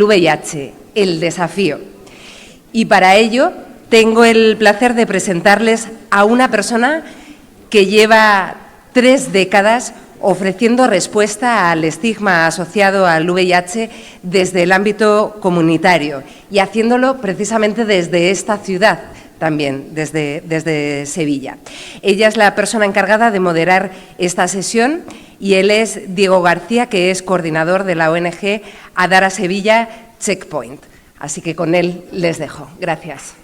El VIH, el desafío. Y para ello tengo el placer de presentarles a una persona que lleva 3 décadas ofreciendo respuesta al estigma asociado al VIH desde el ámbito comunitario y haciéndolo precisamente desde esta ciudad, también desde Sevilla. Ella es la persona encargada de moderar esta sesión y él es Diego García, que es coordinador de la ONG Adara Sevilla Checkpoint. Así que con él les dejo. Gracias.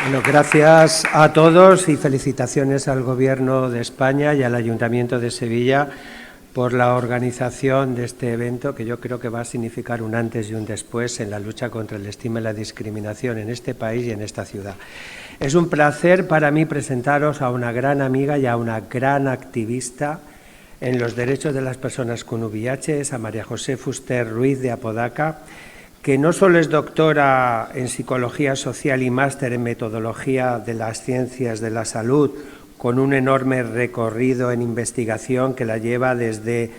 Bueno, gracias a todos y felicitaciones al Gobierno de España y al Ayuntamiento de Sevilla por la organización de este evento, que yo creo que va a significar un antes y un después en la lucha contra el estigma y la discriminación en este país y en esta ciudad. Es un placer para mí presentaros a una gran amiga y a una gran activista en los derechos de las personas con VIH, es a María José Fuster Ruiz de Apodaca, que no solo es doctora en Psicología Social y máster en Metodología de las Ciencias de la Salud, con un enorme recorrido en investigación que la lleva desde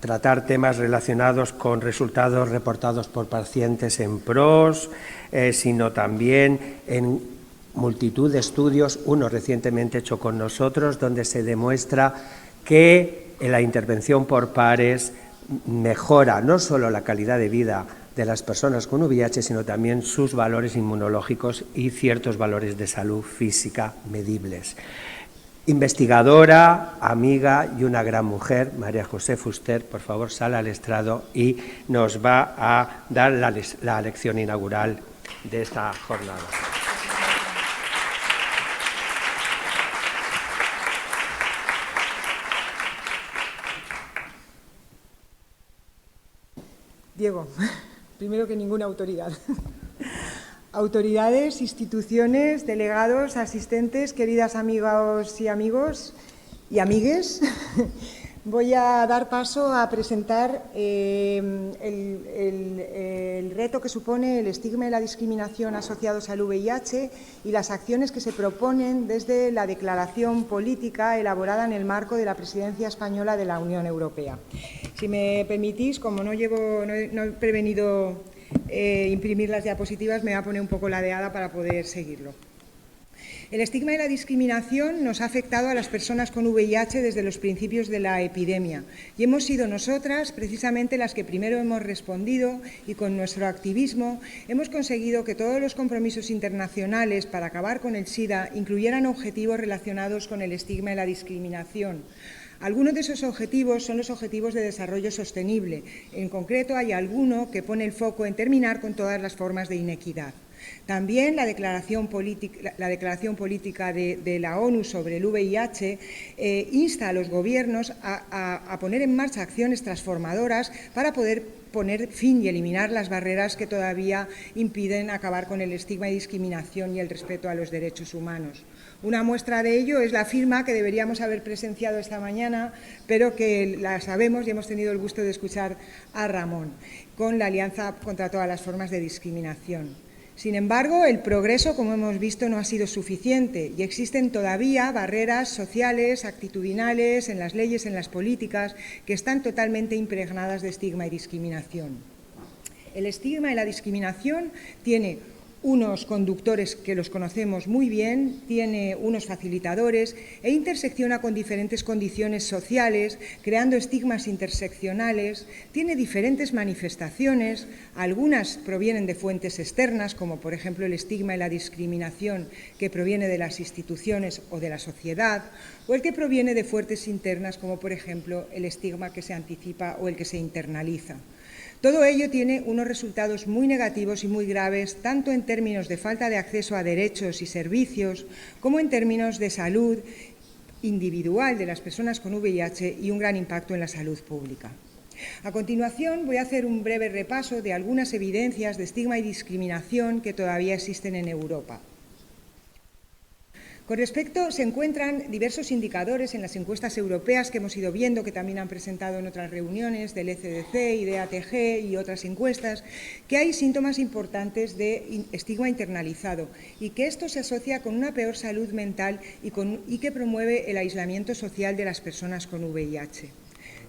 tratar temas relacionados con resultados reportados por pacientes en PROS, sino también en multitud de estudios, uno recientemente hecho con nosotros, donde se demuestra que la intervención por pares mejora no solo la calidad de vida de las personas con VIH, sino también sus valores inmunológicos y ciertos valores de salud física medibles. Investigadora, amiga y una gran mujer, María José Fuster, por favor, sal al estrado y nos va a dar la lección inaugural de esta jornada. Diego, primero que ninguna autoridad. Autoridades, instituciones, delegados, asistentes, queridas amigas y amigos y amigues, voy a dar paso a presentar el reto que supone el estigma y la discriminación asociados al VIH y las acciones que se proponen desde la declaración política elaborada en el marco de la presidencia española de la Unión Europea. Si me permitís, como no he prevenido imprimir las diapositivas, me voy a poner un poco ladeada para poder seguirlo. El estigma y la discriminación nos ha afectado a las personas con VIH desde los principios de la epidemia y hemos sido nosotras precisamente las que primero hemos respondido y con nuestro activismo hemos conseguido que todos los compromisos internacionales para acabar con el SIDA incluyeran objetivos relacionados con el estigma y la discriminación. Algunos de esos objetivos son los Objetivos de Desarrollo Sostenible. En concreto, hay alguno que pone el foco en terminar con todas las formas de inequidad. También la declaración política de la ONU sobre el VIH insta a los gobiernos a poner en marcha acciones transformadoras para poder poner fin y eliminar las barreras que todavía impiden acabar con el estigma y discriminación y el respeto a los derechos humanos. Una muestra de ello es la firma que deberíamos haber presenciado esta mañana, pero que la sabemos y hemos tenido el gusto de escuchar a Ramón, con la Alianza contra todas las formas de discriminación. Sin embargo, el progreso, como hemos visto, no ha sido suficiente y existen todavía barreras sociales, actitudinales, en las leyes, en las políticas, que están totalmente impregnadas de estigma y discriminación. El estigma y la discriminación tiene unos conductores que los conocemos muy bien, tiene unos facilitadores e intersecciona con diferentes condiciones sociales, creando estigmas interseccionales, tiene diferentes manifestaciones, algunas provienen de fuentes externas, como por ejemplo el estigma y la discriminación que proviene de las instituciones o de la sociedad, o el que proviene de fuentes internas, como por ejemplo el estigma que se anticipa o el que se internaliza. Todo ello tiene unos resultados muy negativos y muy graves, tanto en términos de falta de acceso a derechos y servicios, como en términos de salud individual de las personas con VIH y un gran impacto en la salud pública. A continuación, voy a hacer un breve repaso de algunas evidencias de estigma y discriminación que todavía existen en Europa. Con respecto, se encuentran diversos indicadores en las encuestas europeas que hemos ido viendo, que también han presentado en otras reuniones del ECDC y de ATG y otras encuestas, que hay síntomas importantes de estigma internalizado y que esto se asocia con una peor salud mental y que promueve el aislamiento social de las personas con VIH.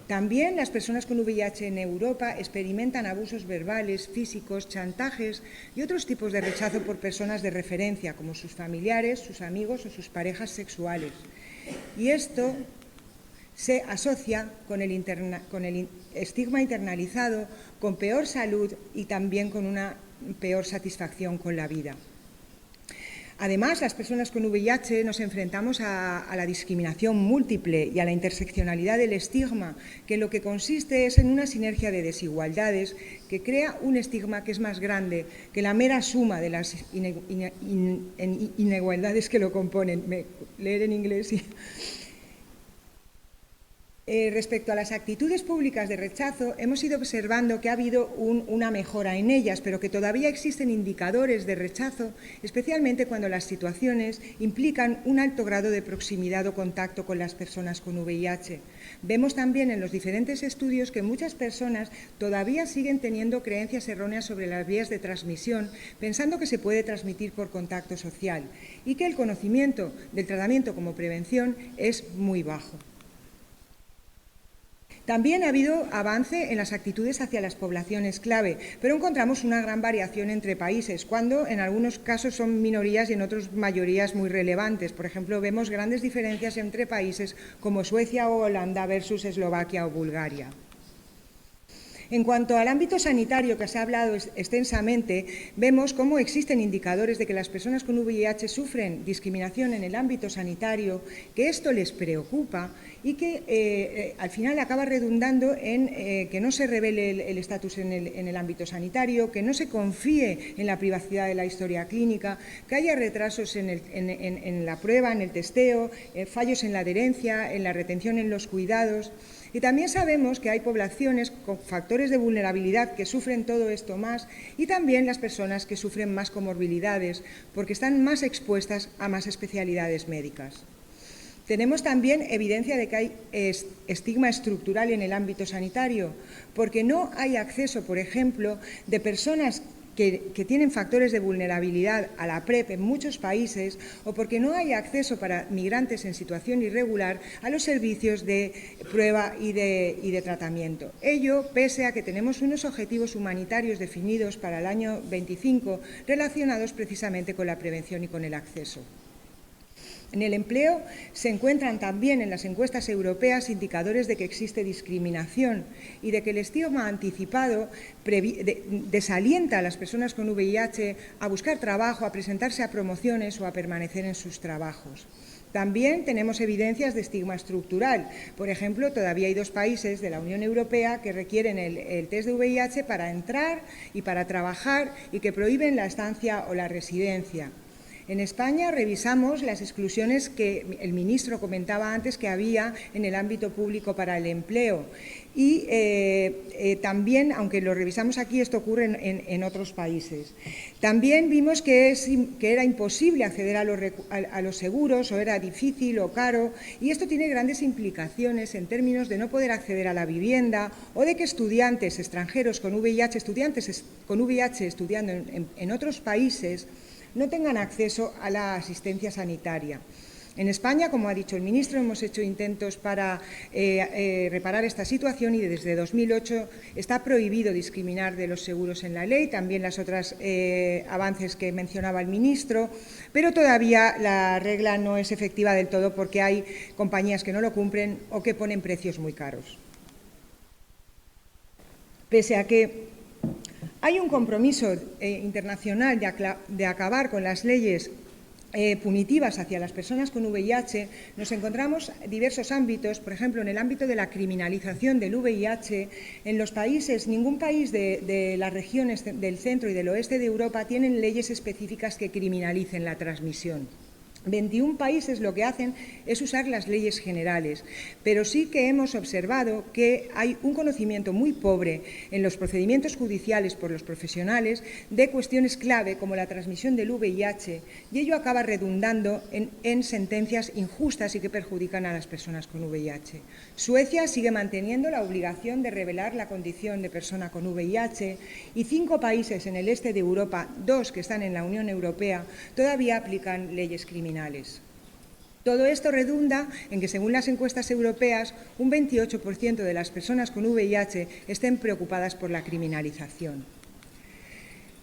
También las personas con VIH en Europa experimentan abusos verbales, físicos, chantajes y otros tipos de rechazo por personas de referencia, como sus familiares, sus amigos o sus parejas sexuales. Y esto se asocia con el estigma internalizado, con peor salud y también con una peor satisfacción con la vida. Además, las personas con VIH nos enfrentamos a la discriminación múltiple y a la interseccionalidad del estigma, que en lo que consiste es en una sinergia de desigualdades que crea un estigma que es más grande que la mera suma de las inigualdades que lo componen. Leer en inglés y... Respecto a las actitudes públicas de rechazo, hemos ido observando que ha habido una mejora en ellas, pero que todavía existen indicadores de rechazo, especialmente cuando las situaciones implican un alto grado de proximidad o contacto con las personas con VIH. Vemos también en los diferentes estudios que muchas personas todavía siguen teniendo creencias erróneas sobre las vías de transmisión, pensando que se puede transmitir por contacto social y que el conocimiento del tratamiento como prevención es muy bajo. También ha habido avance en las actitudes hacia las poblaciones clave, pero encontramos una gran variación entre países, cuando en algunos casos son minorías y en otros mayorías muy relevantes. Por ejemplo, vemos grandes diferencias entre países como Suecia o Holanda versus Eslovaquia o Bulgaria. En cuanto al ámbito sanitario, que se ha hablado extensamente, vemos cómo existen indicadores de que las personas con VIH sufren discriminación en el ámbito sanitario, que esto les preocupa y que al final acaba redundando en que no se revele el estatus en el ámbito sanitario, que no se confíe en la privacidad de la historia clínica, que haya retrasos en la prueba, en el testeo, fallos en la adherencia, en la retención en los cuidados. Y también sabemos que hay poblaciones con factores de vulnerabilidad que sufren todo esto más y también las personas que sufren más comorbilidades porque están más expuestas a más especialidades médicas. Tenemos también evidencia de que hay estigma estructural en el ámbito sanitario porque no hay acceso, por ejemplo, de personas que tienen factores de vulnerabilidad a la PrEP en muchos países o porque no hay acceso para migrantes en situación irregular a los servicios de prueba y de tratamiento. Ello pese a que tenemos unos objetivos humanitarios definidos para el año 25 relacionados precisamente con la prevención y con el acceso. En el empleo se encuentran también en las encuestas europeas indicadores de que existe discriminación y de que el estigma anticipado desalienta a las personas con VIH a buscar trabajo, a presentarse a promociones o a permanecer en sus trabajos. También tenemos evidencias de estigma estructural. Por ejemplo, todavía hay 2 países de la Unión Europea que requieren el test de VIH para entrar y para trabajar y que prohíben la estancia o la residencia. En España revisamos las exclusiones que el ministro comentaba antes que había en el ámbito público para el empleo y también, aunque lo revisamos aquí, esto ocurre en otros países. También vimos que era imposible acceder a los seguros o era difícil o caro y esto tiene grandes implicaciones en términos de no poder acceder a la vivienda o de que estudiantes extranjeros con VIH, estudiando en otros países, no tengan acceso a la asistencia sanitaria. En España, como ha dicho el ministro, hemos hecho intentos para reparar esta situación y desde 2008 está prohibido discriminar de los seguros en la ley, también las otras avances que mencionaba el ministro, pero todavía la regla no es efectiva del todo porque hay compañías que no lo cumplen o que ponen precios muy caros. Pese a que hay un compromiso internacional de acabar con las leyes punitivas hacia las personas con VIH, nos encontramos diversos ámbitos, por ejemplo, en el ámbito de la criminalización del VIH, en los países, ningún país de las regiones del centro y del oeste de Europa tienen leyes específicas que criminalicen la transmisión. 21 países lo que hacen es usar las leyes generales, pero sí que hemos observado que hay un conocimiento muy pobre en los procedimientos judiciales por los profesionales de cuestiones clave como la transmisión del VIH, y ello acaba redundando en sentencias injustas y que perjudican a las personas con VIH. Suecia sigue manteniendo la obligación de revelar la condición de persona con VIH y 5 países en el este de Europa, 2 que están en la Unión Europea, todavía aplican leyes criminales. Todo esto redunda en que, según las encuestas europeas, un 28% de las personas con VIH estén preocupadas por la criminalización.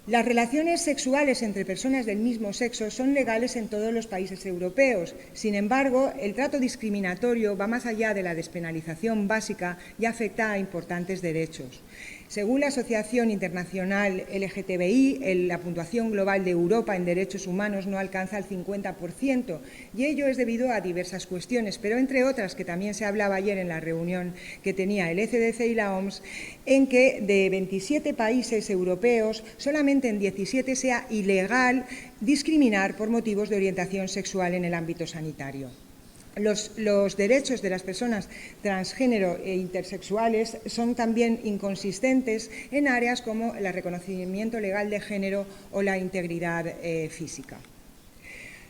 Las relaciones sexuales entre personas del mismo sexo son legales en todos los países europeos. Sin embargo, el trato discriminatorio va más allá de la despenalización básica y afecta a importantes derechos. Según la Asociación Internacional LGTBI, la puntuación global de Europa en derechos humanos no alcanza el 50%, y ello es debido a diversas cuestiones, pero entre otras, que también se hablaba ayer en la reunión que tenía el ECDC y la OMS, en que de 27 países europeos, solamente en 17 sea ilegal discriminar por motivos de orientación sexual en el ámbito sanitario. Los derechos de las personas transgénero e intersexuales son también inconsistentes en áreas como el reconocimiento legal de género o la integridad física.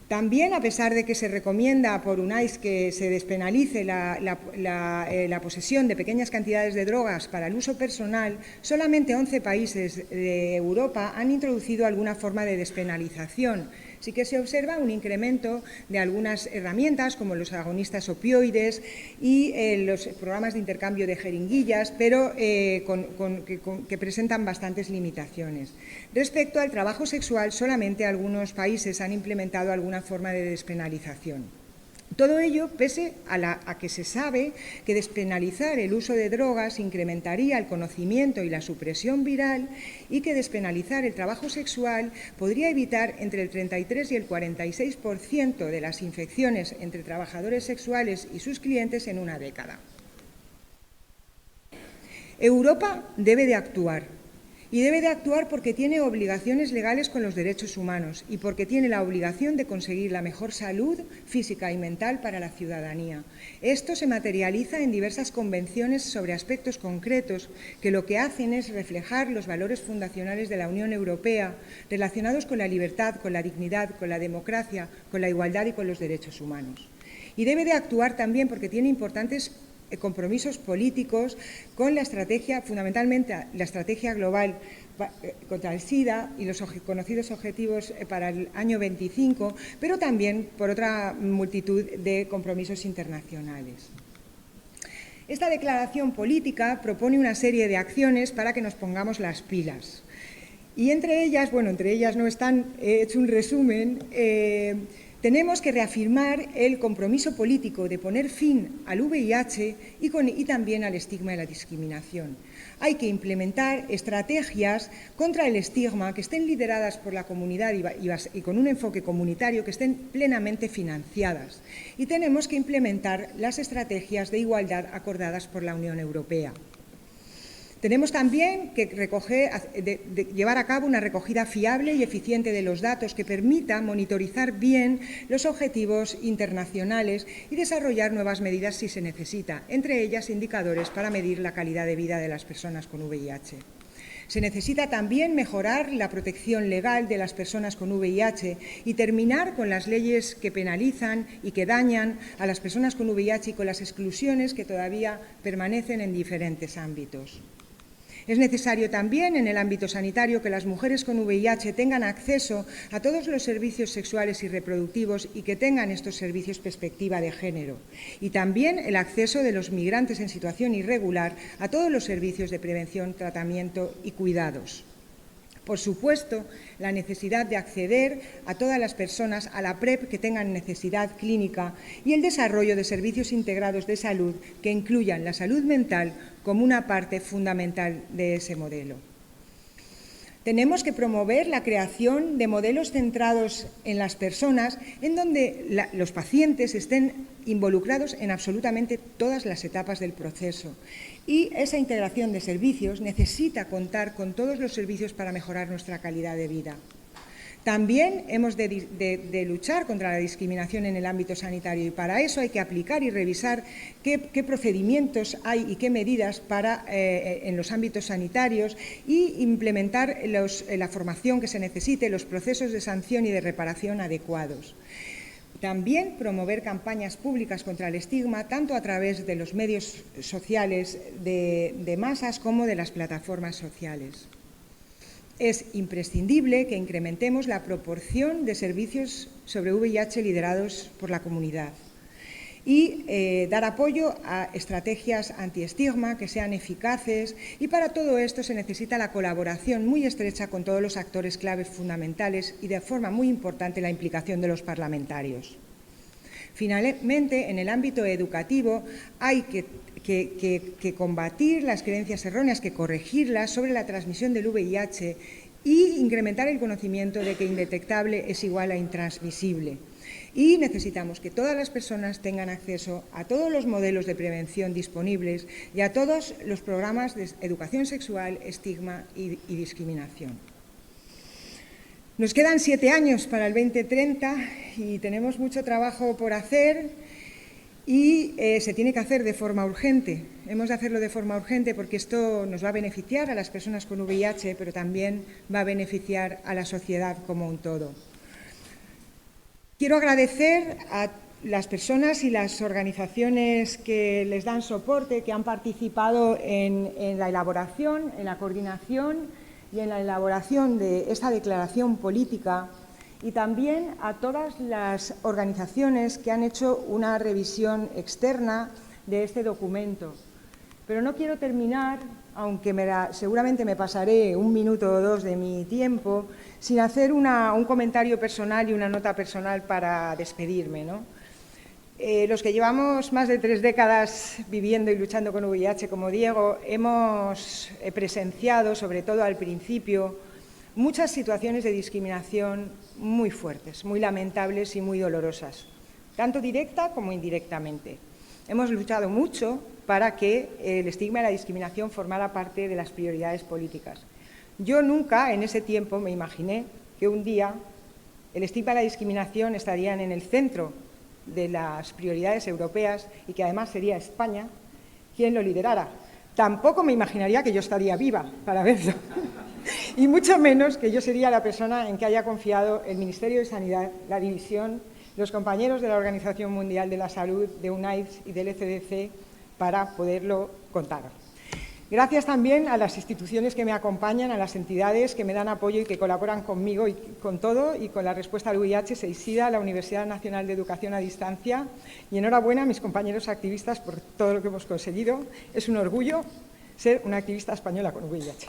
También, a pesar de que se recomienda por UNAIDS que se despenalice la posesión de pequeñas cantidades de drogas para el uso personal, solamente 11 países de Europa han introducido alguna forma de despenalización. Sí que se observa un incremento de algunas herramientas como los agonistas opioides y los programas de intercambio de jeringuillas, pero que presentan bastantes limitaciones. Respecto al trabajo sexual, solamente algunos países han implementado alguna forma de despenalización. Todo ello pese a que se sabe que despenalizar el uso de drogas incrementaría el conocimiento y la supresión viral, y que despenalizar el trabajo sexual podría evitar entre el 33 y el 46% de las infecciones entre trabajadores sexuales y sus clientes en una década. Europa debe de actuar. Y debe de actuar porque tiene obligaciones legales con los derechos humanos y porque tiene la obligación de conseguir la mejor salud física y mental para la ciudadanía. Esto se materializa en diversas convenciones sobre aspectos concretos que lo que hacen es reflejar los valores fundacionales de la Unión Europea relacionados con la libertad, con la dignidad, con la democracia, con la igualdad y con los derechos humanos. Y debe de actuar también porque tiene importantes compromisos políticos con la estrategia, fundamentalmente la estrategia global contra el SIDA y los conocidos objetivos para el año 25, pero también por otra multitud de compromisos internacionales. Esta declaración política propone una serie de acciones para que nos pongamos las pilas. Y entre ellas no están, he hecho un resumen. Tenemos que reafirmar el compromiso político de poner fin al VIH y también al estigma y la discriminación. Hay que implementar estrategias contra el estigma que estén lideradas por la comunidad y con un enfoque comunitario, que estén plenamente financiadas. Y tenemos que implementar las estrategias de igualdad acordadas por la Unión Europea. Tenemos también que llevar a cabo una recogida fiable y eficiente de los datos que permita monitorizar bien los objetivos internacionales y desarrollar nuevas medidas si se necesita, entre ellas indicadores para medir la calidad de vida de las personas con VIH. Se necesita también mejorar la protección legal de las personas con VIH y terminar con las leyes que penalizan y que dañan a las personas con VIH y con las exclusiones que todavía permanecen en diferentes ámbitos. Es necesario también, en el ámbito sanitario, que las mujeres con VIH tengan acceso a todos los servicios sexuales y reproductivos y que tengan estos servicios perspectiva de género. Y también el acceso de los migrantes en situación irregular a todos los servicios de prevención, tratamiento y cuidados. Por supuesto, la necesidad de acceder a todas las personas a la PrEP que tengan necesidad clínica y el desarrollo de servicios integrados de salud que incluyan la salud mental como una parte fundamental de ese modelo. Tenemos que promover la creación de modelos centrados en las personas, en donde los pacientes estén involucrados en absolutamente todas las etapas del proceso. Y esa integración de servicios necesita contar con todos los servicios para mejorar nuestra calidad de vida. También hemos de luchar contra la discriminación en el ámbito sanitario y para eso hay que aplicar y revisar qué procedimientos hay y qué medidas en los ámbitos sanitarios y implementar la formación que se necesite, los procesos de sanción y de reparación adecuados. También promover campañas públicas contra el estigma, tanto a través de los medios sociales de masas como de las plataformas sociales. Es imprescindible que incrementemos la proporción de servicios sobre VIH liderados por la comunidad y dar apoyo a estrategias antiestigma que sean eficaces y para todo esto se necesita la colaboración muy estrecha con todos los actores claves fundamentales y de forma muy importante la implicación de los parlamentarios. Finalmente, en el ámbito educativo hay que combatir las creencias erróneas, que corregirlas sobre la transmisión del VIH y incrementar el conocimiento de que indetectable es igual a intransmisible. Y necesitamos que todas las personas tengan acceso a todos los modelos de prevención disponibles y a todos los programas de educación sexual, estigma y discriminación. Nos quedan 7 años para el 2030 y tenemos mucho trabajo por hacer y se tiene que hacer de forma urgente. Hemos de hacerlo de forma urgente porque esto nos va a beneficiar a las personas con VIH, pero también va a beneficiar a la sociedad como un todo. Quiero agradecer a las personas y las organizaciones que les dan soporte, que han participado en la elaboración, en la coordinación y en la elaboración de esta declaración política y también a todas las organizaciones que han hecho una revisión externa de este documento. Pero no quiero terminar, aunque seguramente me pasaré 1 minuto o 2 de mi tiempo, sin hacer un comentario personal y una nota personal para despedirme, ¿no? Los que llevamos más de 3 décadas viviendo y luchando con VIH, como Diego, hemos presenciado, sobre todo al principio, muchas situaciones de discriminación muy fuertes, muy lamentables y muy dolorosas, tanto directa como indirectamente. Hemos luchado mucho para que el estigma y la discriminación formara parte de las prioridades políticas. Yo nunca en ese tiempo me imaginé que un día el estigma y la discriminación estarían en el centro de las prioridades europeas y que además sería España quien lo liderara. Tampoco me imaginaría que yo estaría viva para verlo y mucho menos que yo sería la persona en que haya confiado el Ministerio de Sanidad, la división, los compañeros de la Organización Mundial de la Salud, de UNAIDS y del ECDC para poderlo contar. Gracias también a las instituciones que me acompañan, a las entidades que me dan apoyo y que colaboran conmigo y con todo y con la respuesta al VIH, SEISIDA, la Universidad Nacional de Educación a Distancia y enhorabuena a mis compañeros activistas por todo lo que hemos conseguido. Es un orgullo ser una activista española con VIH.